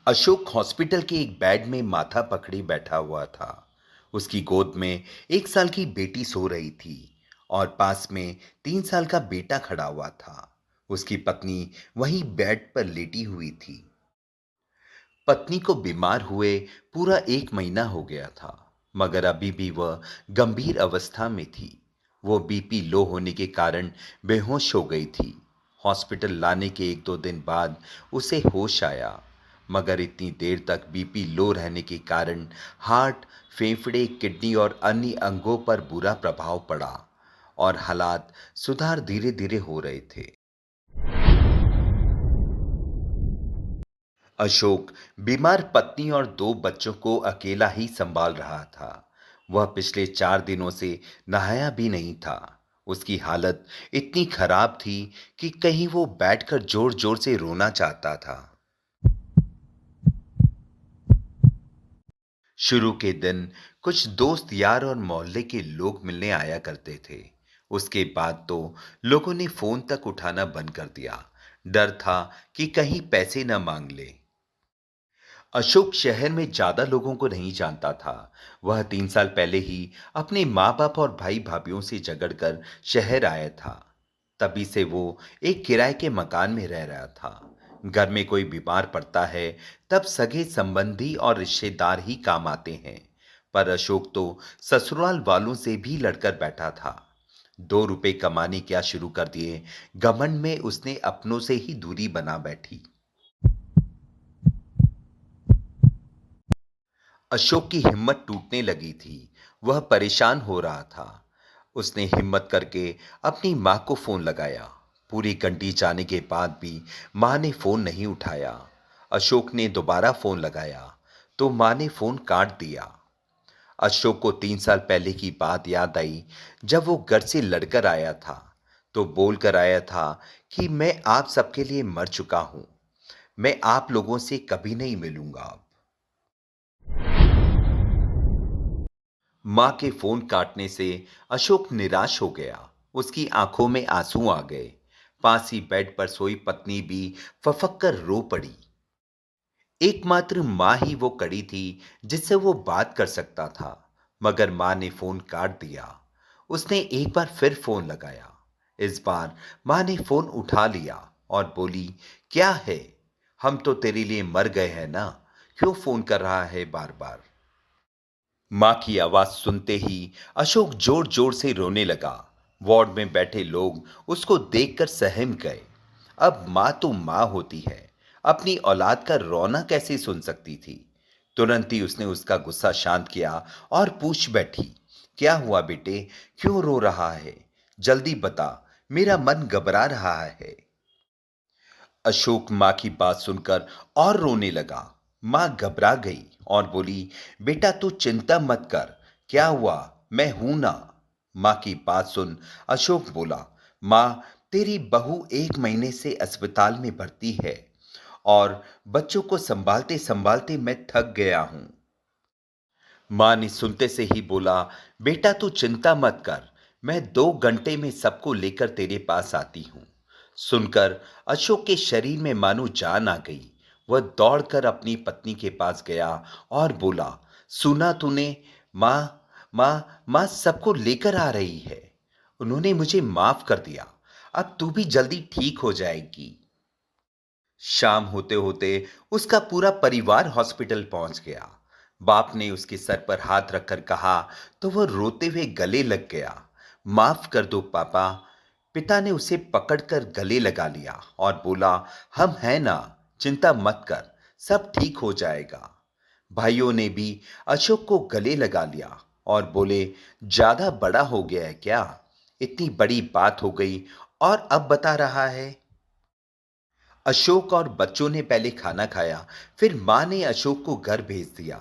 Ashok hospital के एक bed में माथा पकड़े बैठा हुआ था। उसकी गोद में 1 साल की बेटी सो रही थी और पास में 3 साल का बेटा खड़ा हुआ था। उसकी पत्नी वहीं बेड पर लेटी हुई थी। पत्नी को बीमार हुए पूरा 1 महीना हो गया था, मगर अभी भी वह गंभीर अवस्था में थी। वो बीपी लो होने के कारण बेहोश हो गई थी। हॉस्पिटल लाने के 1-2 दिन बाद उसे होश आया, मगर इतनी देर तक बीपी लो रहने के कारण हार्ट, फेफड़े, किडनी और अन्य अंगों पर बुरा प्रभाव पड़ा और हालात सुधार धीरे धीरे हो रहे थे। अशोक बीमार पत्नी और 2 बच्चों को अकेला ही संभाल रहा था। वह पिछले 4 दिनों से नहाया भी नहीं था। उसकी हालत इतनी खराब थी कि कहीं वो बैठकर जोर जोर से रोना चाहता था। शुरू के दिन कुछ दोस्त यार और मोहल्ले के लोग मिलने आया करते थे। उसके बाद तो लोगों ने फोन तक उठाना बंद कर दिया। डर था कि कहीं पैसे न मांग ले। अशोक शहर में ज्यादा लोगों को नहीं जानता था। वह 3 साल पहले ही अपने माँ बाप और भाई भाभीियों से झगड़कर शहर आया था। तभी से वो एक किराए के मकान में रह रहा था। घर में कोई बीमार पड़ता है तब सगे संबंधी और रिश्तेदार ही काम आते हैं। पर अशोक तो ससुराल वालों से भी लड़कर बैठा था। 2 रुपए कमाने क्या शुरू कर दिए, घमंड में उसने अपनों से ही दूरी बना बैठी। अशोक की हिम्मत टूटने लगी थी। वह परेशान हो रहा था। उसने हिम्मत करके अपनी माँ को फोन लगाया। पूरी घंटी जाने के बाद भी माँ ने फोन नहीं उठाया। अशोक ने दोबारा फोन लगाया तो माँ ने फोन काट दिया। अशोक को 3 साल पहले की बात याद आई, जब वो घर से लड़कर आया था तो बोल कर आया था कि मैं आप सबके लिए मर चुका हूं, मैं आप लोगों से कभी नहीं मिलूंगा अब। मां के फोन काटने से अशोक निराश हो गया। उसकी आंखों में आंसू आ गए। पास ही बेड पर सोई पत्नी भी फफक कर रो पड़ी। एकमात्र मां ही वो कड़ी थी जिससे वो बात कर सकता था। मगर मां ने फोन काट दिया। उसने एक बार फिर फोन लगाया। इस बार मां ने फोन उठा लिया और बोली, क्या है, हम तो तेरे लिए मर गए हैं ना, क्यों फोन कर रहा है बार बार। मां की आवाज सुनते ही अशोक जोर जोर से रोने लगा। वार्ड में बैठे लोग उसको देखकर सहम गए। अब मां तो मां होती है, अपनी औलाद का रोना कैसे सुन सकती थी। तुरंत ही उसने उसका गुस्सा शांत किया और पूछ बैठी, क्या हुआ बेटे, क्यों रो रहा है, जल्दी बता, मेरा मन घबरा रहा है। अशोक मां की बात सुनकर और रोने लगा। मां घबरा गई और बोली, बेटा तू चिंता मत कर, क्या हुआ, मैं हूं ना। मां की बात सुन अशोक बोला, मां, तेरी बहू 1 महीने से अस्पताल में भर्ती है और बच्चों को संभालते संभालते मैं थक गया हूं। मां ने सुनते से ही बोला, बेटा तू चिंता मत कर, मैं 2 घंटे में सबको लेकर तेरे पास आती हूं। सुनकर अशोक के शरीर में मानो जान आ गई। वह दौड़कर अपनी पत्नी के पास गया और बोला, सुना तूने, मां, मां, मां सबको लेकर आ रही है, उन्होंने मुझे माफ कर दिया, अब तू भी जल्दी ठीक हो जाएगी। शाम होते होते उसका पूरा परिवार हॉस्पिटल पहुंच गया। बाप ने उसके सर पर हाथ रखकर कहा तो वह रोते हुए गले लग गया। माफ कर दो पापा। पिता ने उसे पकड़कर गले लगा लिया और बोला, हम हैं ना, चिंता मत कर, सब ठीक हो जाएगा। भाइयों ने भी अशोक को गले लगा लिया और बोले, ज्यादा बड़ा हो गया है क्या, इतनी बड़ी बात हो गई और अब बता रहा है। अशोक और बच्चों ने पहले खाना खाया, फिर मां ने अशोक को घर भेज दिया।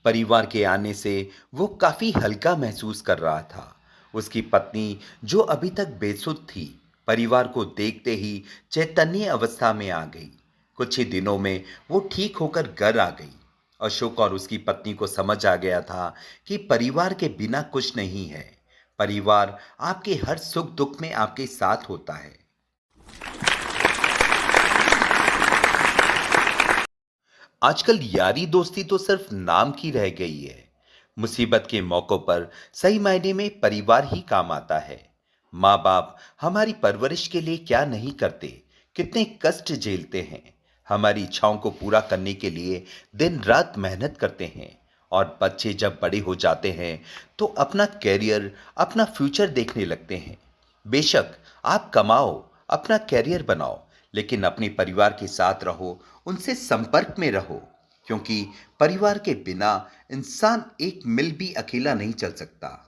परिवार के आने से वो काफी हल्का महसूस कर रहा था। उसकी पत्नी, जो अभी तक बेसुध थी, परिवार को देखते ही चैतन्य अवस्था में आ गई। कुछ ही दिनों में वो ठीक होकर घर आ गई। अशोक और उसकी पत्नी को समझ आ गया था कि परिवार के बिना कुछ नहीं है। परिवार आपके हर सुख दुख में आपके साथ होता है। आजकल यारी दोस्ती तो सिर्फ नाम की रह गई है। मुसीबत के मौकों पर सही मायने में परिवार ही काम आता है। माँ बाप हमारी परवरिश के लिए क्या नहीं करते, कितने कष्ट झेलते हैं, हमारी इच्छाओं को पूरा करने के लिए दिन रात मेहनत करते हैं। और बच्चे जब बड़े हो जाते हैं तो अपना कैरियर, अपना फ्यूचर देखने लगते हैं। बेशक आप कमाओ, अपना कैरियर बनाओ, लेकिन अपने परिवार के साथ रहो, उनसे संपर्क में रहो, क्योंकि परिवार के बिना इंसान एक मिल भी अकेला नहीं चल सकता।